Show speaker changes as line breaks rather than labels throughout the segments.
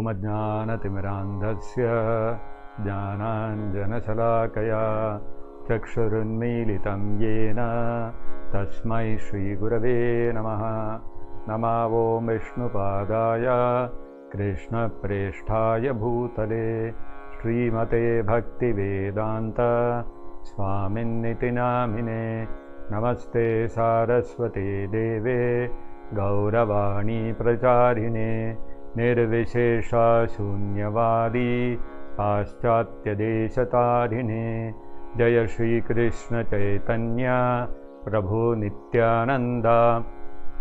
Om Jnanatimirandhasya Jnananjanashalakaya Chakshurunmilitam Yena Tasmai Shri Gurave Namaha. Namo Om Vishnupadaya Krishna Presthaya Bhutale Srimate Bhakti Vedanta Swaminiti Namine. Namaste Saraswate Deve Gauravani Pracharine Nirvishesha Shunyavadi Paschatya Deshatarine. Jaya Shri Krishna Chaitanya Prabhu Nityananda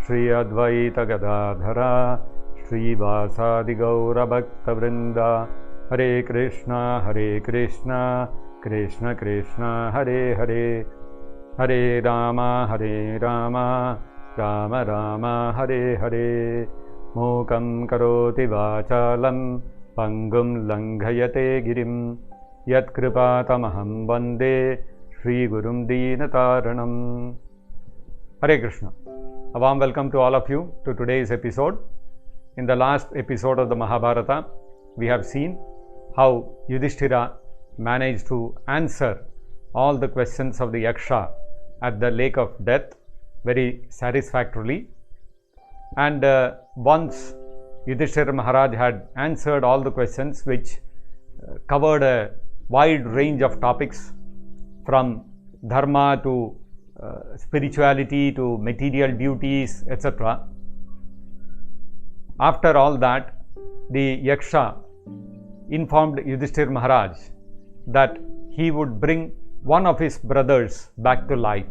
Shri Advaita Gadadhara Shri Vasadi Gaura Bhakta Vrinda. Hare Krishna Krishna Krishna Hare Hare, Hare Rama Rama Rama Hare Hare. Mukam karoti vachalam pangum langhayate girim yat kripatamaham vande Shri Gurum Deenataranam. Hare Krishna. A warm welcome to all of you to today's episode. In the last episode of the Mahabharata, we have seen how Yudhishthira managed to answer all the questions of the Yaksha at the lake of death very satisfactorily. And once Yudhishthira Maharaj had answered all the questions, which covered a wide range of topics from dharma to spirituality to material duties, etc. After all that, the Yaksha informed Yudhishthira Maharaj that he would bring one of his brothers back to life.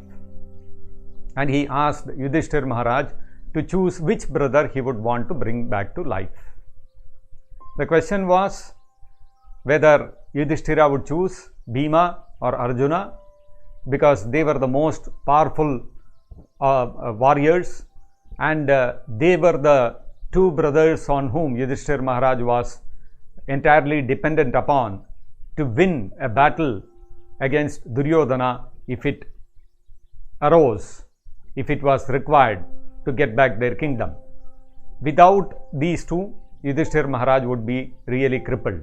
And he asked Yudhishthira Maharaj to choose which brother he would want to bring back to life. The question was whether Yudhishthira would choose Bhima or Arjuna, because they were the most powerful warriors, and they were the two brothers on whom Yudhishthira Maharaj was entirely dependent upon to win a battle against Duryodhana if it arose, if it was required to get back their kingdom. Without these two, Yudhishthira Maharaj would be really crippled.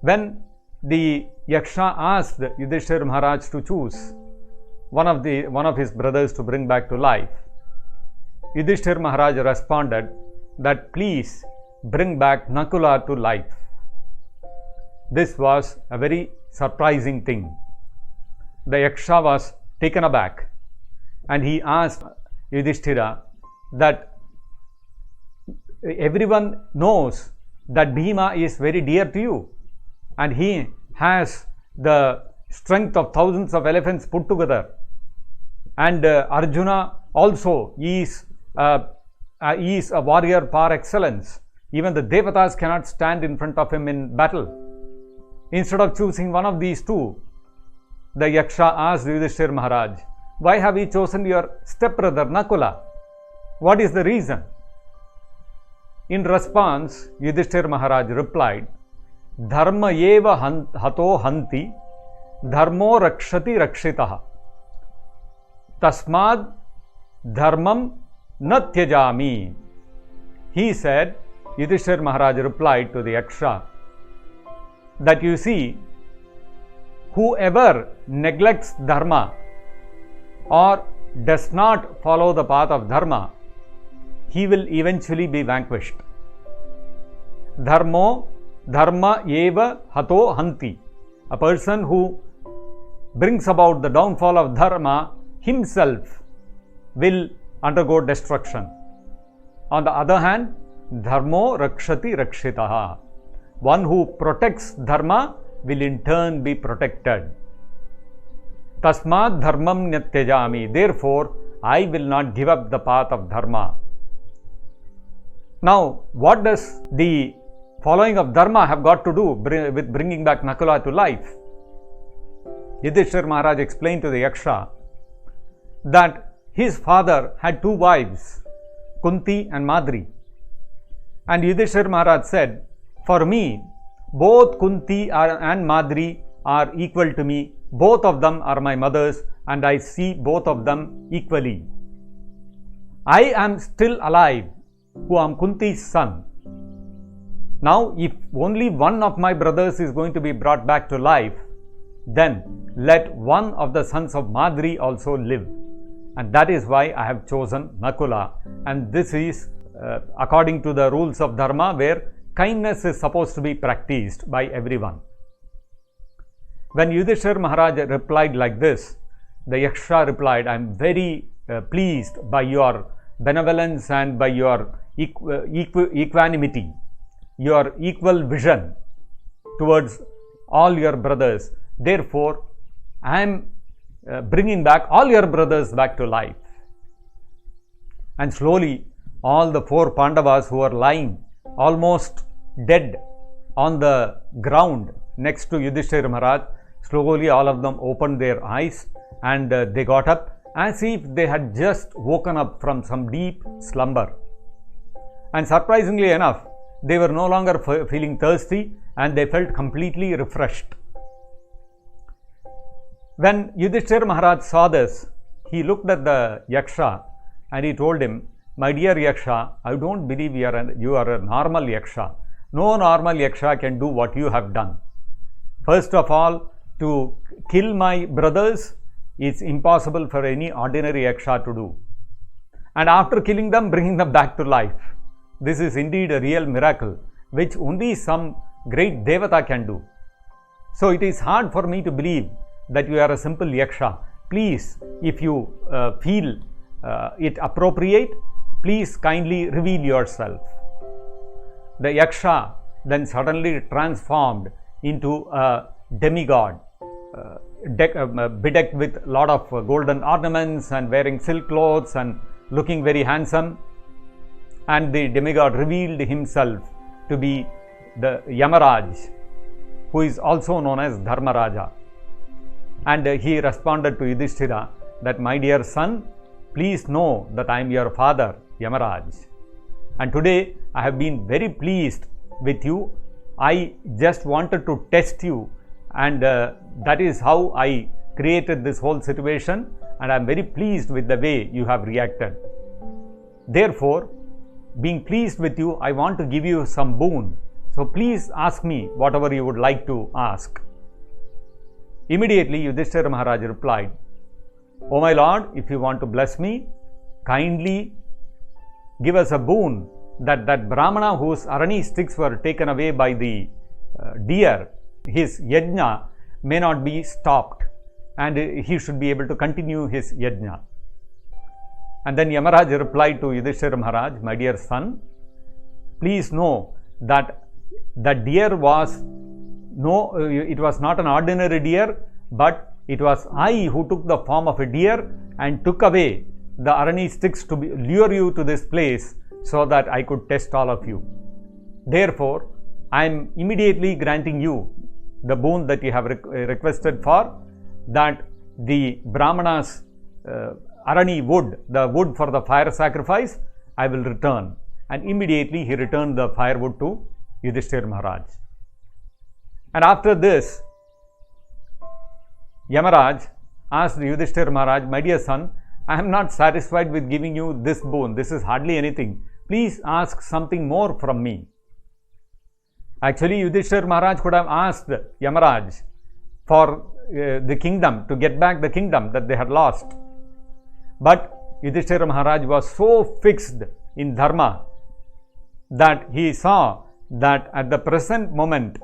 When the Yaksha asked Yudhishthira Maharaj to choose one of his brothers to bring back to life, Yudhishthira Maharaj responded that please bring back Nakula to life. This was a very surprising thing. The Yaksha was taken aback, and he asked Yudhishthira that everyone knows that Bhima is very dear to you, and he has the strength of thousands of elephants put together, and Arjuna also is a warrior par excellence. Even the Devatas cannot stand in front of him in battle. Instead of choosing one of these two, the Yaksha asked Yudhishthira Maharaj, why have you chosen your stepbrother Nakula? What is the reason? In response, Yudhishthira Maharaj replied, Dharma eva hato hanti, dharmo rakshati rakshitaha. Tasmad dharmam na tyajami. He said, Yudhishthira Maharaj replied to the Yaksha, that you see, whoever neglects dharma or does not follow the path of dharma, he will eventually be vanquished. Dharma eva hato hanti. A person who brings about the downfall of dharma himself will undergo destruction. On the other hand, dharmo rakshati rakshitaha. One who protects dharma will in turn be protected. Tasmad dharmam nyatyajami. Therefore, I will not give up the path of dharma. Now, what does the following of dharma have got to do with bringing back Nakula to life? Yudhishthira Maharaj explained to the Yaksha that his father had two wives, Kunti and Madri. And Yudhishthira Maharaj said, for me, both Kunti and Madri are equal to me. Both of them are my mothers, and I see both of them equally. I am still alive, who am Kunti's son, Now, if only one of my brothers is going to be brought back to life, then let one of the sons of Madri also live. And that is why I have chosen Nakula. And this is according to the rules of Dharma, where kindness is supposed to be practiced by everyone. When Yudhishthira Maharaj replied like this, the Yaksha replied, I am very pleased by your benevolence and by your equanimity, your equal vision towards all your brothers. Therefore, I am bringing back all your brothers back to life. And slowly, all the 4 Pandavas who were lying almost dead on the ground next to Yudhishthira Maharaj, slowly all of them opened their eyes and they got up as if they had just woken up from some deep slumber. And surprisingly enough, they were no longer feeling thirsty and they felt completely refreshed. When Yudhishthira Maharaj saw this, he looked at the Yaksha and he told him, my dear Yaksha, I don't believe you are a normal Yaksha. No normal Yaksha can do what you have done. First of all, to kill my brothers is impossible for any ordinary Yaksha to do. And after killing them, bringing them back to life. This is indeed a real miracle, which only some great Devata can do. So it is hard for me to believe that you are a simple Yaksha. Please, if you feel it appropriate, please kindly reveal yourself. The Yaksha then suddenly transformed into a demigod, bedecked with a lot of golden ornaments and wearing silk clothes and looking very handsome. And the demigod revealed himself to be the Yamaraj, who is also known as Dharmaraja. And he responded to Yudhishthira that, my dear son, please know that I am your father, Yamaraj. And today I have been very pleased with you. I just wanted to test you, and that is how I created this whole situation, and I am very pleased with the way you have reacted. Therefore, being pleased with you, I want to give you some boon. So please ask me whatever you would like to ask. Immediately Yudhishthira Maharaj replied, O my lord, if you want to bless me, kindly give us a boon that Brahmana whose arani sticks were taken away by the deer, his yajna may not be stopped and he should be able to continue his yajna. And then Yamaraj replied to Yudhishthira Maharaj, my dear son, please know that the deer was it was not an ordinary deer, but it was I who took the form of a deer and took away the arani sticks to lure you to this place so that I could test all of you. Therefore, I am immediately granting you the boon that you have requested for, that the Brahmana's arani wood, the wood for the fire sacrifice, I will return. And immediately he returned the firewood to Yudhishthira Maharaj. And after this, Yamaraj asked Yudhishthira Maharaj, my dear son, I am not satisfied with giving you this boon. This is hardly anything. Please ask something more from me. Actually, Yudhishthira Maharaj could have asked Yamaraj for the kingdom, to get back the kingdom that they had lost. But Yudhishthira Maharaj was so fixed in dharma that he saw that at the present moment,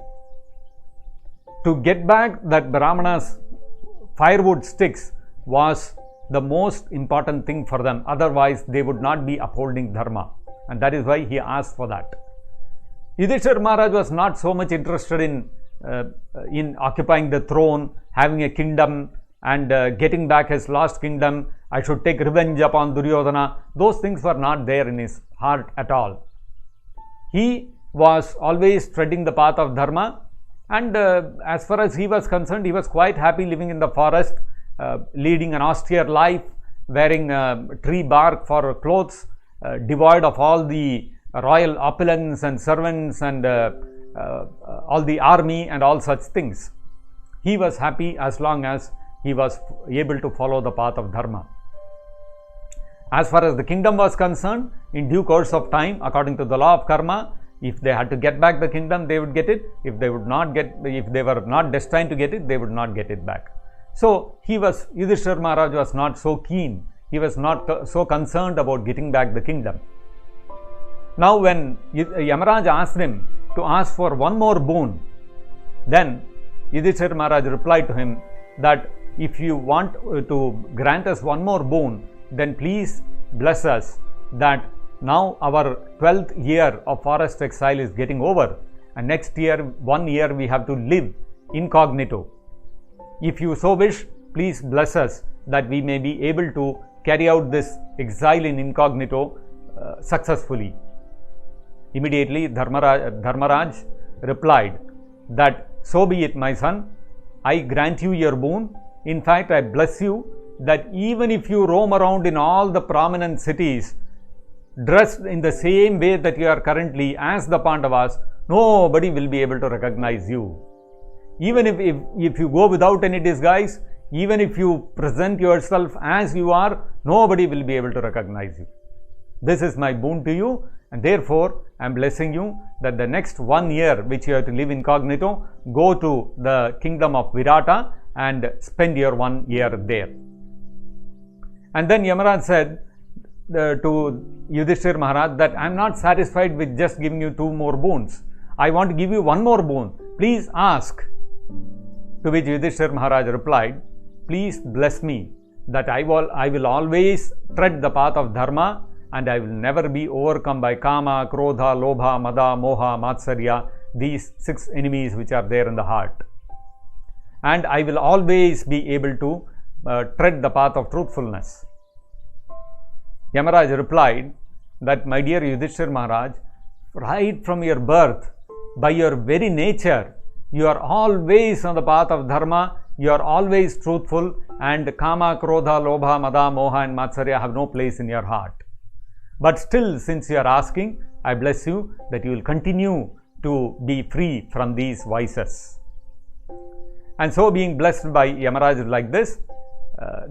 to get back that Brahmana's firewood sticks was the most important thing for them. Otherwise, they would not be upholding dharma. And that is why he asked for that. Yudhishthira Maharaj was not so much interested in occupying the throne, having a kingdom and getting back his lost kingdom. I should take revenge upon Duryodhana. Those things were not there in his heart at all. He was always treading the path of dharma, and as far as he was concerned, he was quite happy living in the forest, leading an austere life, wearing tree bark for clothes, devoid of all the royal opulence and servants and all the army and all such things. He was happy as long as he was able to follow the path of dharma. As far as the kingdom was concerned, in due course of time, according to the law of karma, If they had to get back the kingdom, they would get it. If they were not destined to get it, they would not get it back. So Yudhishthira Maharaj was not so keen. He was not so concerned about getting back the kingdom. Now when Yamaraj asked him to ask for one more boon, then Yudhishthira Maharaj replied to him that if you want to grant us one more boon, then please bless us that now our 12th year of forest exile is getting over, and next year, 1 year, we have to live incognito. If you so wish, please bless us that we may be able to carry out this exile in incognito successfully. Immediately, Dharmaraj replied that, so be it, my son, I grant you your boon. In fact, I bless you that even if you roam around in all the prominent cities, dressed in the same way that you are currently as the Pandavas, nobody will be able to recognize you. Even if you go without any disguise, even if you present yourself as you are, nobody will be able to recognize you. This is my boon to you, and therefore I am blessing you that the next 1 year which you have to live incognito, go to the kingdom of Virata and spend your 1 year there. And then Yamaraj said to Yudhishthira Maharaj that I am not satisfied with just giving you 2 more boons. I want to give you 1 more boon. Please ask. To which Yudhishthira Maharaj replied, please bless me that I will always tread the path of dharma, and I will never be overcome by kama, krodha, lobha, mada, moha, matsarya, these 6 enemies which are there in the heart. And I will always be able to tread the path of truthfulness. Yamaraj replied that, my dear Yudhishthira Maharaj, right from your birth, by your very nature, you are always on the path of dharma, you are always truthful, and kama, krodha, lobha, mada, moha and matsarya have no place in your heart. But still, since you are asking, I bless you that you will continue to be free from these vices. And so, being blessed by Yamaraj like this,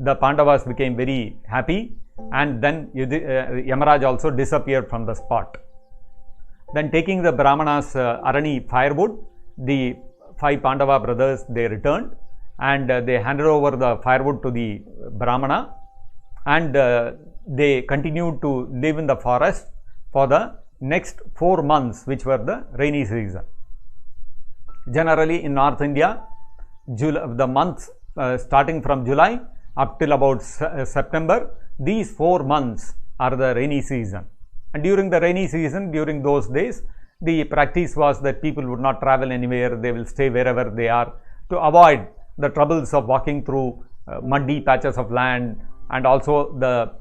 the Pandavas became very happy, and then Yamaraj also disappeared from the spot. Then, taking the Brahmanas' Arani firewood, the 5 Pandava brothers, they returned, and they handed over the firewood to the Brahmana, and they continued to live in the forest for the next 4 months, which were the rainy season. Generally in North India, the months starting from July up till about September, these 4 months are the rainy season. And during the rainy season, during those days, the practice was that people would not travel anywhere, they will stay wherever they are to avoid the troubles of walking through muddy patches of land. And also the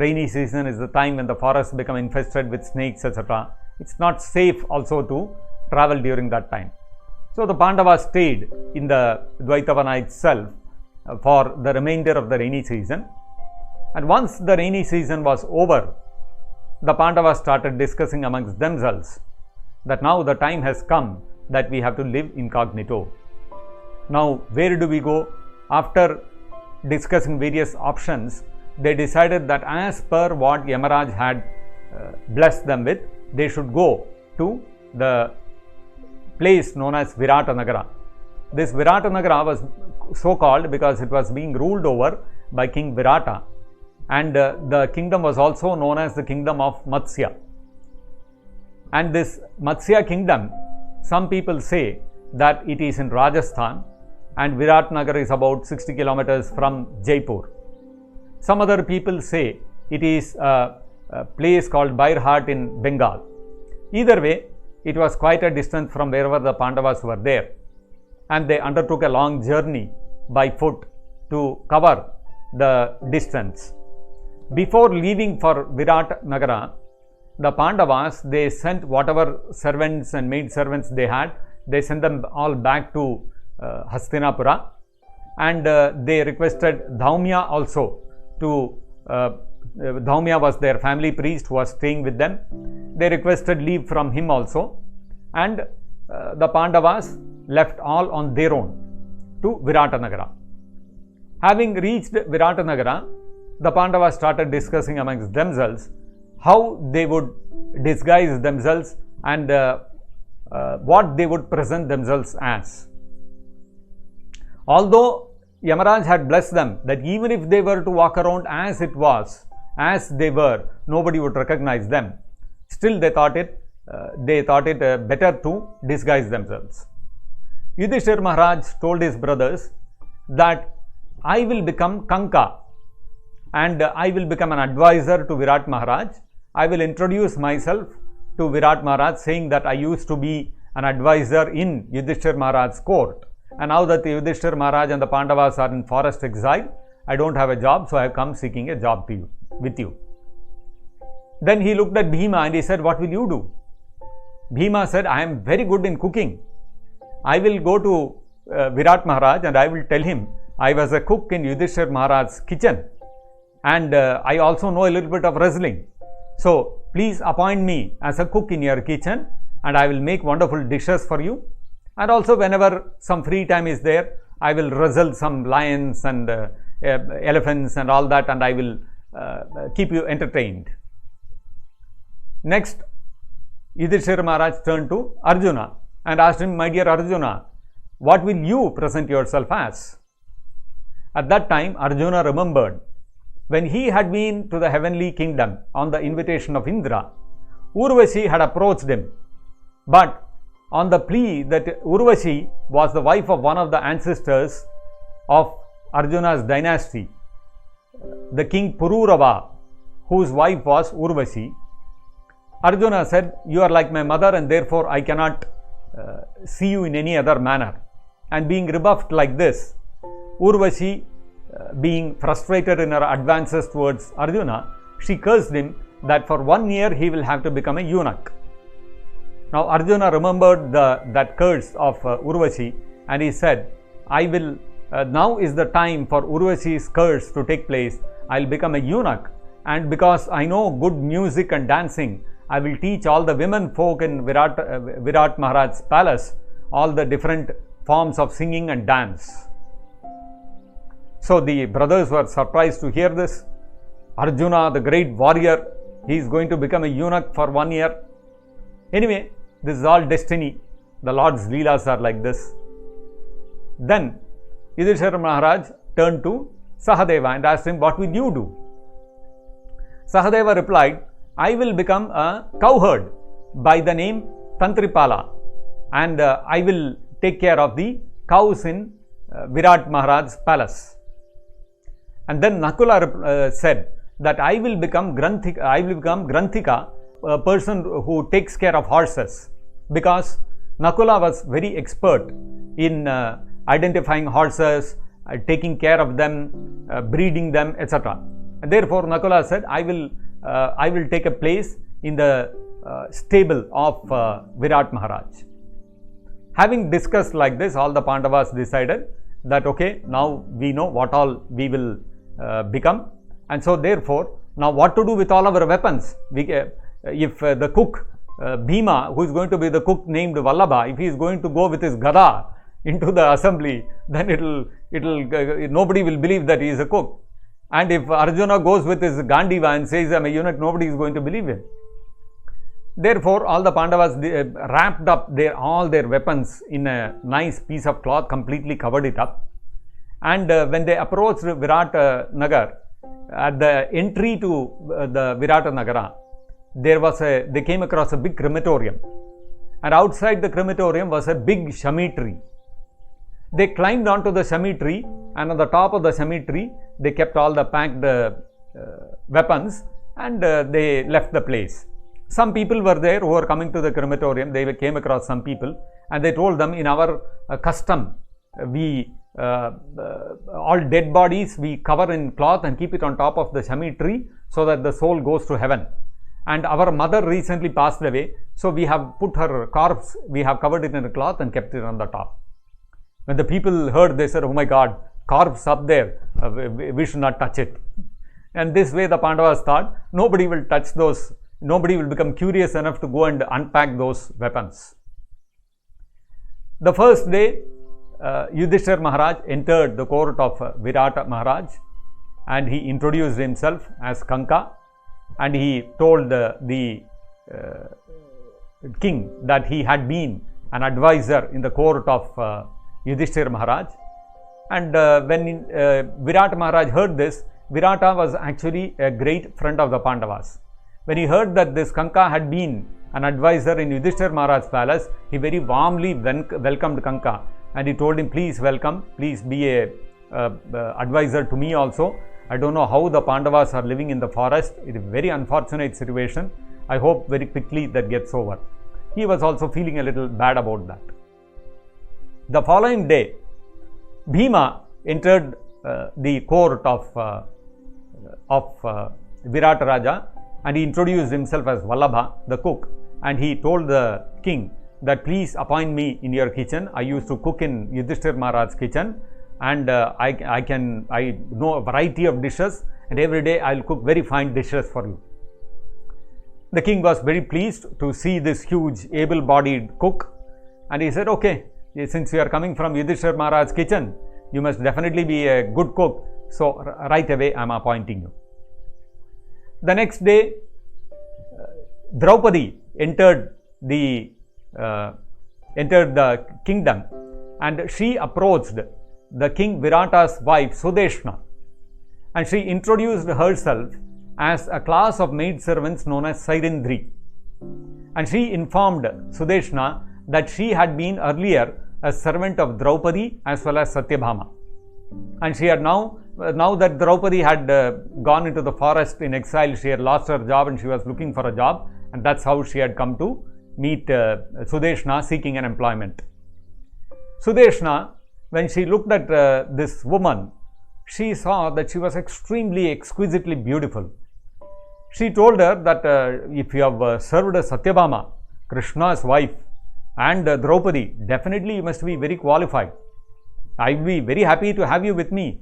rainy season is the time when the forests become infested with snakes, etc. It's not safe also to travel during that time. So the Pandavas stayed in the Dvaitavana itself for the remainder of the rainy season. And once the rainy season was over, the Pandavas started discussing amongst themselves that now the time has come that we have to live incognito. Now, where do we go? After discussing various options, they decided that as per what Yamaraj had blessed them with, they should go to the place known as Virata Nagara. This Virata Nagara was so called because it was being ruled over by King Virata, and the kingdom was also known as the kingdom of Matsya. And this Matsya kingdom, some people say that it is in Rajasthan, and Virat Nagar is about 60 kilometers from Jaipur. Some other people say it is a place called Bairhat in Bengal. Either way, it was quite a distance from wherever the Pandavas were there, and they undertook a long journey by foot to cover the distance. Before leaving for Virat Nagara, the Pandavas, they sent whatever servants and maid servants they had, they sent them all back to Hastinapura, and they requested Dhaumya also to, Dhaumya was their family priest who was staying with them. They requested leave from him also, and the Pandavas left all on their own to Virata Nagara. Having reached Virata Nagara, the Pandavas started discussing amongst themselves how they would disguise themselves and what they would present themselves as. Although Yamaraj had blessed them that even if they were to walk around as it was, as they were, nobody would recognize them. Still, they thought it better to disguise themselves. Yudhishthira Maharaj told his brothers that I will become Kanka and I will become an advisor to Virat Maharaj. I will introduce myself to Virat Maharaj, saying that I used to be an advisor in Yudhishthira Maharaj's court, and now that Yudhishthira Maharaj and the Pandavas are in forest exile, I don't have a job, so I have come seeking a job with you. Then he looked at Bhima and he said, what will you do? Bhima said, I am very good in cooking. I will go to Virat Maharaj and I will tell him I was a cook in Yudhishthira Maharaj's kitchen, and I also know a little bit of wrestling. So please appoint me as a cook in your kitchen and I will make wonderful dishes for you. And also whenever some free time is there, I will wrestle some lions and elephants and all that, and I will keep you entertained. Next, Yudhishthira Maharaj turned to Arjuna and asked him, my dear Arjuna, what will you present yourself as? At that time, Arjuna remembered when he had been to the heavenly kingdom on the invitation of Indra, Urvashi had approached him, but on the plea that Urvashi was the wife of one of the ancestors of Arjuna's dynasty, the king Pururava, whose wife was Urvashi, Arjuna said, you are like my mother and therefore I cannot see you in any other manner. And being rebuffed like this, Urvashi, being frustrated in her advances towards Arjuna, she cursed him that for 1 year he will have to become a eunuch. Now Arjuna remembered that curse of Urvashi, and he said, I will, now is the time for Urvashi's curse to take place. I will become a eunuch, and because I know good music and dancing, I will teach all the women folk in Virat Maharaj's palace all the different forms of singing and dance. So the brothers were surprised to hear this. Arjuna, the great warrior, he is going to become a eunuch for 1 year. Anyway, this is all destiny. The Lord's Leelas are like this. Then Yudhishthira Maharaj turned to Sahadeva and asked him, what will you do? Sahadeva replied, I will become a cowherd by the name Tantripala, and I will take care of the cows in Virat Maharaj's palace. And then Nakula said that I will become Granthika, a person who takes care of horses, because Nakula was very expert in identifying horses, taking care of them, breeding them, etc. And therefore Nakula said, I will take a place in the stable of Virat Maharaj. Having discussed like this, all the Pandavas decided that okay, now we know what all we will become, and so therefore now what to do with all our weapons. If the cook Bhima, who is going to be the cook named Vallabha, if he is going to go with his gada into the assembly, then nobody will believe that he is a cook. And if Arjuna goes with his Gandiva and says I am a eunuch, nobody is going to believe him. Therefore, all the Pandavas wrapped up all their weapons in a nice piece of cloth, completely covered it up. And when they approached Virat Nagar, at the entry to the Virat Nagara, they came across a big crematorium, and outside the crematorium was a big shami tree. They climbed onto the shami tree, and on the top of the shami tree, they kept all the packed weapons, and they left the place. Some people were there who were coming to the crematorium. They came across some people, and they told them, in our custom, we all dead bodies we cover in cloth and keep it on top of the shami tree so that the soul goes to heaven. And our mother recently passed away, so we have put her corpse, we have covered it in a cloth and kept it on the top. When the people heard, they said, oh my God, corpse up there, we should not touch it. And this way the Pandavas thought, nobody will touch those, nobody will become curious enough to go and unpack those weapons. The first day, Yudhishthira Maharaj entered the court of Virat Maharaj, and he introduced himself as Kanka, and he told the king that he had been an advisor in the court of Yudhishthira Maharaj. And when Virata Maharaj heard this, Virata was actually a great friend of the Pandavas. When he heard that this Kanka had been an advisor in Yudhishthira Maharaj's palace, he very warmly welcomed Kanka, and he told him, please welcome, please be a advisor to me also. I don't know how the Pandavas are living in the forest. It is a very unfortunate situation. I hope very quickly that gets over. He was also feeling a little bad about that. The following day, Bhima entered the court of Virata Raja, and he introduced himself as Vallabha, the cook, and he told the king that please appoint me in your kitchen. I used to cook in Yudhishthira Maharaj's kitchen, and I know a variety of dishes, and every day I will cook very fine dishes for you. The king was very pleased to see this huge able-bodied cook, and he said, okay, since you are coming from Yudhishthira Maharaj's kitchen, you must definitely be a good cook, so right away I am appointing you. The next day, Draupadi entered the kingdom, and she approached the king Virata's wife Sudeshna, and she introduced herself as a class of maidservants known as Sairindri, and she informed Sudeshna that she had been earlier a servant of Draupadi as well as Satyabhama, and she had now that Draupadi had gone into the forest in exile, she had lost her job and she was looking for a job, and that's how she had come to meet Sudeshna seeking an employment. Sudeshna, when she looked at this woman, she saw that she was extremely exquisitely beautiful. She told her that if you have served Satyabhama, Krishna's wife, and Draupadi, definitely you must be very qualified. I will be very happy to have you with me.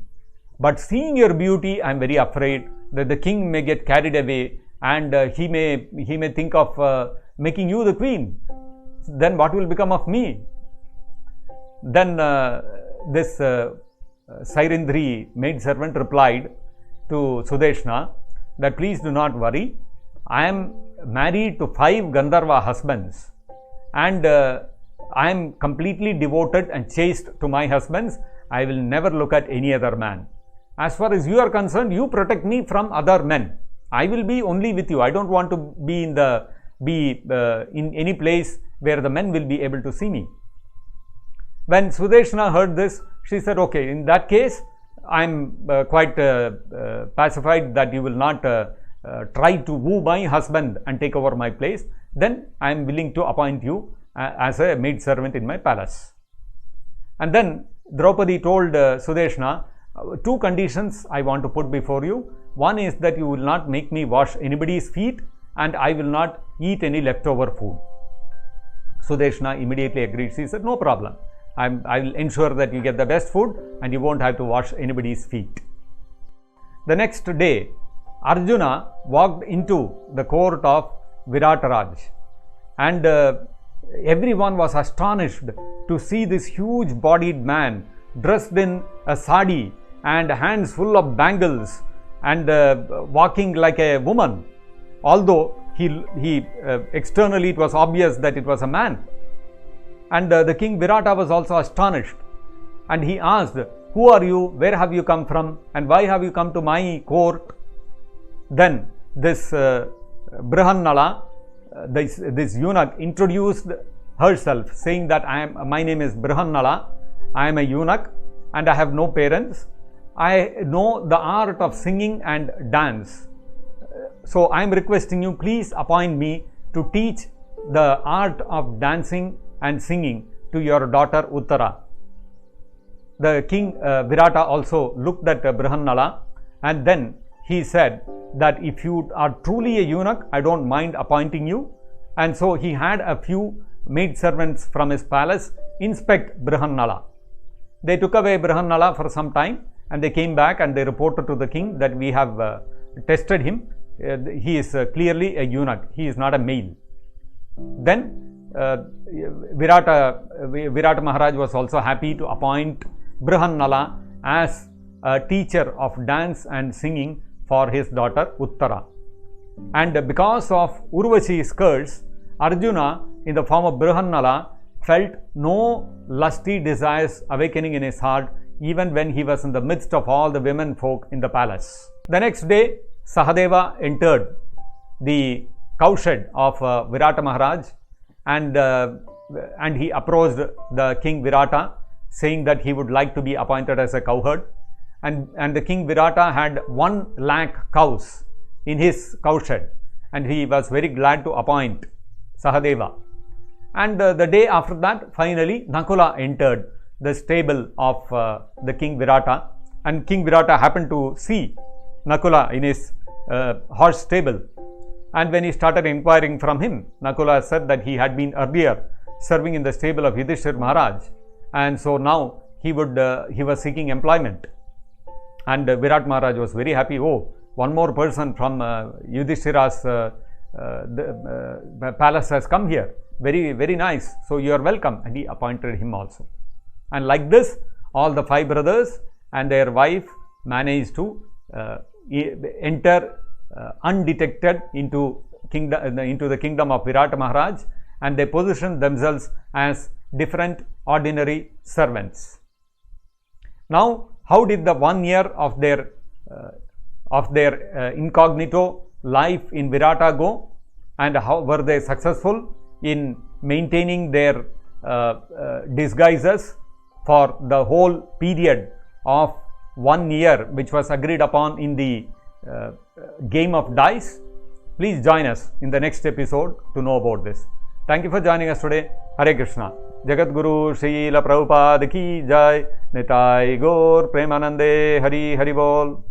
But seeing your beauty, I am very afraid that the king may get carried away, and he may think of making you the queen. Then what will become of me? Then this Sairindri maidservant replied to Sudeshna that please do not worry. I am married to 5 Gandharva husbands, and I am completely devoted and chaste to my husbands. I will never look at any other man. As far as you are concerned, you protect me from other men. I will be only with you. I don't want to be in any place where the men will be able to see me. When Sudeshna heard this, she said, okay, in that case, I am quite pacified that you will not try to woo my husband and take over my place. Then I am willing to appoint you as a maid servant in my palace. And then Draupadi told Sudeshna, 2 conditions I want to put before you. One is that you will not make me wash anybody's feet, and I will not eat any leftover food. Sudeshna immediately agreed. She said, no problem. I will ensure that you get the best food and you won't have to wash anybody's feet. The next day, Arjuna walked into the court of Virataraj, and everyone was astonished to see this huge bodied man dressed in a sari and hands full of bangles and walking like a woman, although he externally it was obvious that it was a man. And the king Virata was also astonished, and he asked, who are you, where have you come from, and why have you come to my court? Then this Brihannala, this eunuch, introduced herself, saying that my name is Brihannala, I am a eunuch and I have no parents. I know the art of singing and dance. So I am requesting you, please appoint me to teach the art of dancing and singing to your daughter Uttara. The king Virata also looked at Brihannala, and then he said that if you are truly a eunuch, I don't mind appointing you. And so he had a few maid servants from his palace inspect Brihannala. They took away Brihannala for some time, and they came back and they reported to the king that we have tested him. He is clearly a eunuch. He is not a male. Then Virata Maharaj was also happy to appoint Brihannala as a teacher of dance and singing for his daughter Uttara. And because of Urvashi's curse, Arjuna in the form of Brihannala felt no lusty desires awakening in his heart even when he was in the midst of all the women folk in the palace. The next day, Sahadeva entered the cowshed of Virata Maharaj, and he approached the king Virata, saying that he would like to be appointed as a cowherd. And the king Virata had 1 lakh cows in his cowshed, and he was very glad to appoint Sahadeva. And the day after that, finally, Nakula entered the stable of the king Virata, and King Virata happened to see Nakula in his horse stable. And when he started inquiring from him, Nakula said that he had been earlier serving in the stable of Yudhishthira Maharaj, and so now he was seeking employment. And Virat Maharaj was very happy. Oh, one more person from Yudhishthira's palace has come here. Very, very nice. So you are welcome. And he appointed him also. And like this, all the 5 brothers and their wife managed to enter undetected into the kingdom of Virata Maharaj, and they positioned themselves as different ordinary servants. Now, how did the 1 year of their incognito life in Virata go, and how were they successful in maintaining their disguises for the whole period of 1 year, which was agreed upon in the game of dice? Please join us in the next episode to know about this. Thank you for joining us today. Hare Krishna. Jagat Guru Srila Prabhupada ki jai. Nitai Gaur Premanande Hari Hari Bol.